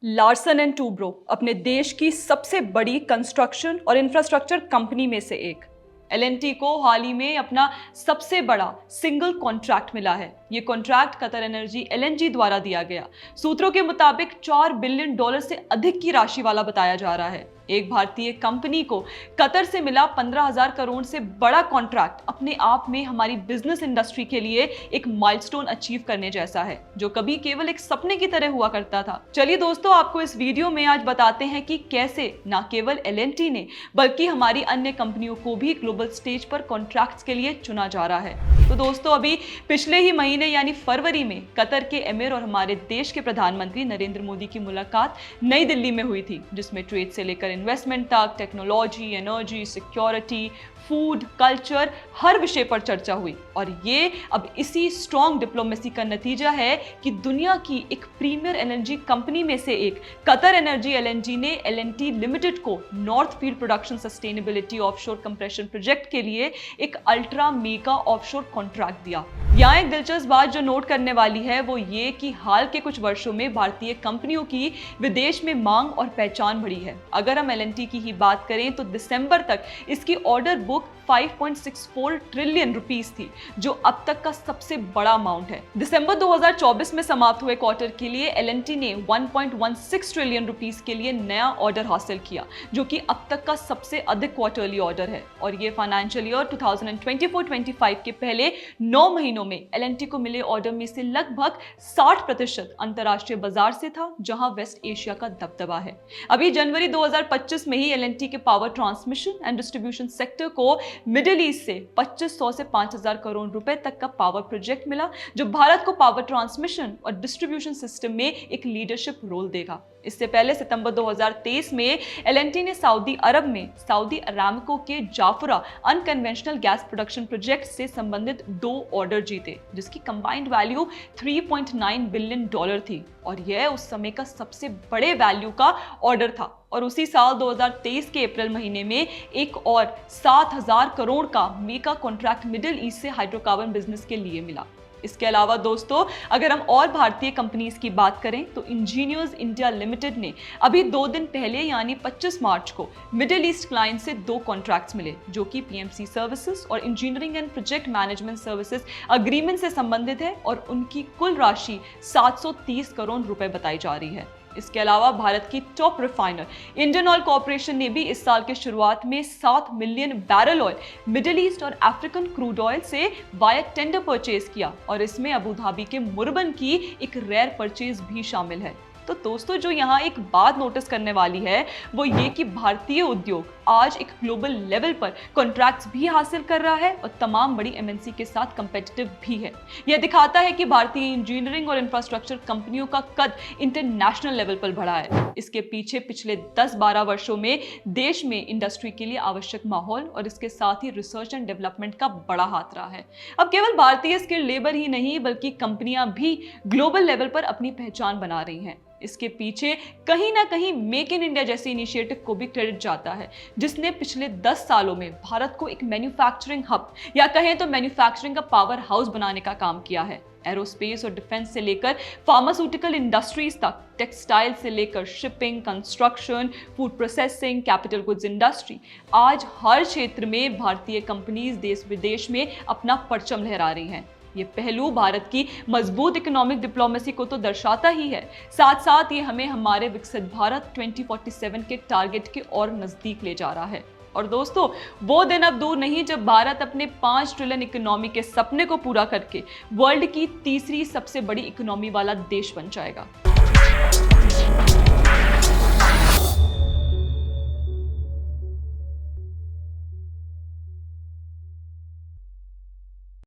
Larsen and Toubro अपने देश की सबसे बड़ी कंस्ट्रक्शन और इंफ्रास्ट्रक्चर कंपनी में से एक। एल&टी को हाल ही में अपना सबसे बड़ा सिंगल कॉन्ट्रैक्ट मिला है। ये कॉन्ट्रैक्ट कतर एनर्जी एलएनजी द्वारा दिया गया। सूत्रों के मुताबिक $4 बिलियन से अधिक की राशि वाला बताया जा रहा है। एक भारतीय कंपनी को कतर से मिला 15,000 करोड़ से बड़ा कॉन्ट्रैक्ट अपने आप में हमारी बिजनेस इंडस्ट्री के लिए एक माइलस्टोन अचीव करने जैसा है, जो कभी केवल एक सपने की तरह हुआ करता था। चलिए दोस्तों, आपको इस वीडियो में आज बताते हैं कि कैसे न केवल एल&टी ने बल्कि हमारी अन्य कंपनियों को भी ग्लोबल स्टेज पर कॉन्ट्रैक्ट्स के लिए चुना जा रहा है। तो दोस्तों, अभी पिछले ही महीने यानी फरवरी में कतर के एमिर और हमारे देश के प्रधानमंत्री नरेंद्र मोदी की मुलाकात नई दिल्ली में हुई थी, जिसमें ट्रेड से लेकर इन्वेस्टमेंट तक, technology, energy, security, food, culture, हर विषय पर चर्चा हुई। और ये अब इसी स्ट्रॉन्ग डिप्लोमेसी का नतीजा है कि दुनिया की एक प्रीमियर एलएनजी कंपनी में से एक कतर एनर्जी एलएनजी ने एल&टी लिमिटेड को north field production sustainability offshore compression project के लिए एक अल्ट्रा मेगा ऑफशोर कॉन्ट्रैक्ट दिया। यहाँ एक दिलचस्प बात जो नोट करने वाली है वो ये कि हाल के कुछ वर्षों में भारतीय कंपनियों की विदेश में मांग और पहचान बढ़ी है। अगर हम एल&टी की ही बात करें तो दिसंबर तक इसकी ऑर्डर बुक 5.64 ट्रिलियन रुपीस थी, जो अब तक का सबसे बड़ा अमाउंट है। दिसंबर 2024 में समाप्त हुए क्वार्टर के लिए एल&टी ने 1.16 ट्रिलियन रुपीस के लिए नया ऑर्डर हासिल किया, जो कि अब तक का सबसे अधिक क्वार्टरली ऑर्डर है। और ये फाइनेंशियल ईयर 2024-25 के पहले 9 महीनों में एल&टी को मिले ऑर्डर में से लगभग 60% अंतरराष्ट्रीय बाजार से था, जहां वेस्ट एशिया का दबदबा है। अभी जनवरी 2025 में ही एल&टी के power transmission and distribution sector को मिडिल ईस्ट से 2500 से 5000 करोड़ रुपए तक का पावर प्रोजेक्ट मिला, जो भारत को पावर ट्रांसमिशन और डिस्ट्रीब्यूशन सिस्टम में एक लीडरशिप रोल देगा। इससे पहले सितंबर 2023 में एल&टी ने सऊदी अरब में सऊदी अरामको के Jofra unconventional gas production project से संबंधित 2 ऑर्डर जीते, जिसकी कंबाइंड वैल्यू $3.9 बिलियन थी। और यह उस समय का सबसे बड़े वैल्यू का ऑर्डर था। और उसी साल 2023 के अप्रैल महीने में एक और 7,000 करोड़ का मेगा कॉन्ट्रैक्ट मिडिल ईस्ट से हाइड्रोकार्बन बिजनेस के लिए मिला। इसके अलावा दोस्तों, अगर हम और भारतीय कंपनीज की बात करें तो इंजीनियर्स इंडिया लिमिटेड ने अभी 2 दिन पहले यानी 25 मार्च को मिडिल ईस्ट क्लाइंट से 2 कॉन्ट्रैक्ट्स मिले, जो कि पीएमसी सर्विसेज और engineering and project management services agreement से संबंधित है। और उनकी कुल राशि 730 करोड़ रुपए बताई जा रही है। इसके अलावा भारत की top refiner Indian oil corporation ने भी इस साल के शुरुआत में 7 million barrel oil middle east और अफ्रीकन क्रूड ऑयल से वाया टेंडर परचेज किया। और इसमें अबू धाबी के मुर्बन की एक रेयर परचेज भी शामिल है। तो दोस्तों, जो यहाँ एक बात नोटिस करने वाली है वो ये कि भारतीय उद्योग आज एक ग्लोबल लेवल पर कॉन्ट्रैक्ट्स भी हासिल कर रहा है और तमाम बड़ी एमएनसी के साथ कंपेटिटिव भी है। यह दिखाता है कि भारतीय इंजीनियरिंग और इंफ्रास्ट्रक्चर कंपनियों का कद इंटरनेशनल लेवल पर बढ़ा है। इसके पीछे पिछले 10-12 वर्षों में देश में इंडस्ट्री के लिए आवश्यक माहौल और इसके साथ ही रिसर्च एंड डेवलपमेंट का बड़ा हाथ रहा है। अब केवल भारतीय स्किल्ड लेबर ही नहीं बल्कि कंपनियां भी ग्लोबल लेवल पर अपनी पहचान बना रही हैं। इसके पीछे कहीं ना कहीं मेक इन इंडिया जैसे इनिशिएटिव को भी क्रेडिट जाता है, जिसने पिछले 10 सालों में भारत को एक मैन्युफैक्चरिंग हब या कहें तो मैन्युफैक्चरिंग का पावर हाउस बनाने का काम किया है। एरोस्पेस और डिफेंस से लेकर फार्मास्यूटिकल इंडस्ट्रीज तक, टेक्सटाइल से लेकर shipping, construction, food processing, capital goods industry, आज हर क्षेत्र में भारतीय कंपनीज देश विदेश में अपना परचम लहरा रही हैं। ये पहलू भारत की मजबूत इकोनॉमिक डिप्लोमेसी को तो दर्शाता ही है, साथ साथ ये हमें हमारे विकसित भारत 2047 के टारगेट के और नजदीक ले जा रहा है। और दोस्तों, वो दिन अब दूर नहीं जब भारत अपने 5 ट्रिलियन इकोनॉमी के सपने को पूरा करके वर्ल्ड की तीसरी सबसे बड़ी इकोनॉमी वाला देश बन जाएगा।